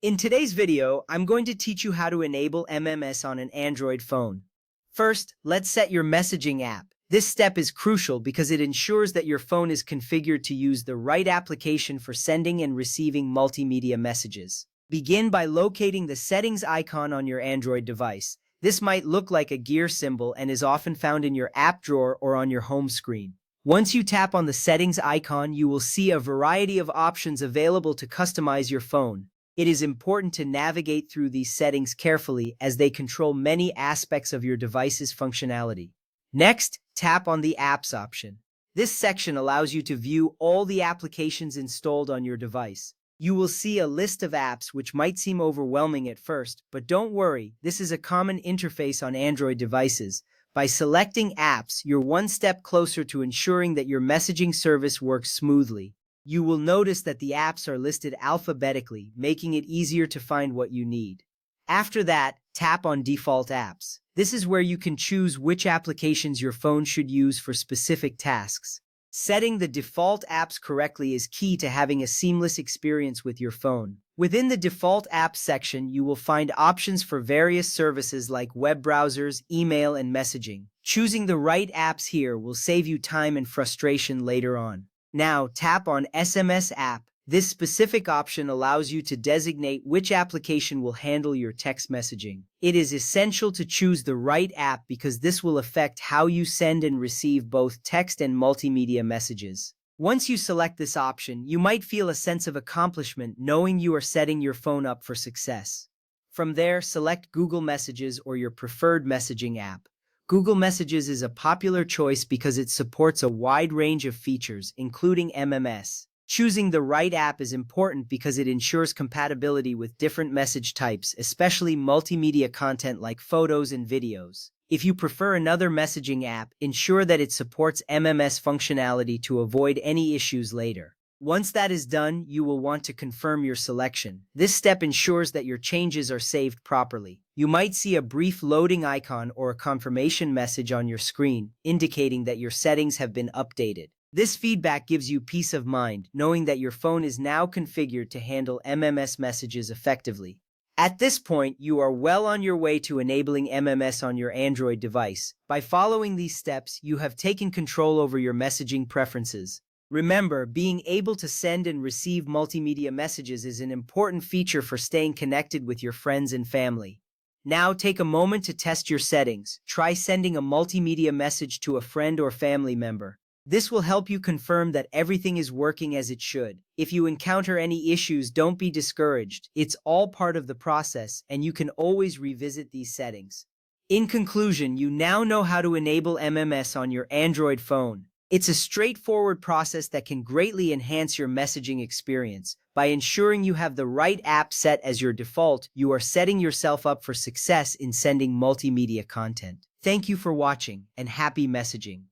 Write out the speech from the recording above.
In today's video, I'm going to teach you how to enable MMS on an Android phone. First, let's set your messaging app. This step is crucial because it ensures that your phone is configured to use the right application for sending and receiving multimedia messages. Begin by locating the settings icon on your Android device. This might look like a gear symbol and is often found in your app drawer or on your home screen. Once you tap on the settings icon, you will see a variety of options available to customize your phone. It is important to navigate through these settings carefully as they control many aspects of your device's functionality. Next, tap on the Apps option. This section allows you to view all the applications installed on your device. You will see a list of apps which might seem overwhelming at first, but don't worry, this is a common interface on Android devices. By selecting apps, you're one step closer to ensuring that your messaging service works smoothly. You will notice that the apps are listed alphabetically, making it easier to find what you need. After that, tap on Default Apps. This is where you can choose which applications your phone should use for specific tasks. Setting the default apps correctly is key to having a seamless experience with your phone. Within the Default Apps section, you will find options for various services like web browsers, email, and messaging. Choosing the right apps here will save you time and frustration later on. Now, tap on SMS app. This specific option allows you to designate which application will handle your text messaging. It is essential to choose the right app because this will affect how you send and receive both text and multimedia messages. Once you select this option, you might feel a sense of accomplishment knowing you are setting your phone up for success. From there, select Google Messages or your preferred messaging app. Google Messages is a popular choice because it supports a wide range of features, including MMS. Choosing the right app is important because it ensures compatibility with different message types, especially multimedia content like photos and videos. If you prefer another messaging app, ensure that it supports MMS functionality to avoid any issues later. Once that is done, you will want to confirm your selection. This step ensures that your changes are saved properly. You might see a brief loading icon or a confirmation message on your screen, indicating that your settings have been updated. This feedback gives you peace of mind, knowing that your phone is now configured to handle MMS messages effectively. At this point, you are well on your way to enabling MMS on your Android device. By following these steps, you have taken control over your messaging preferences. Remember, being able to send and receive multimedia messages is an important feature for staying connected with your friends and family. Now take a moment to test your settings. Try sending a multimedia message to a friend or family member. This will help you confirm that everything is working as it should. If you encounter any issues, don't be discouraged. It's all part of the process, and you can always revisit these settings. In conclusion, you now know how to enable MMS on your Android phone. It's a straightforward process that can greatly enhance your messaging experience. By ensuring you have the right app set as your default, you are setting yourself up for success in sending multimedia content. Thank you for watching, and happy messaging.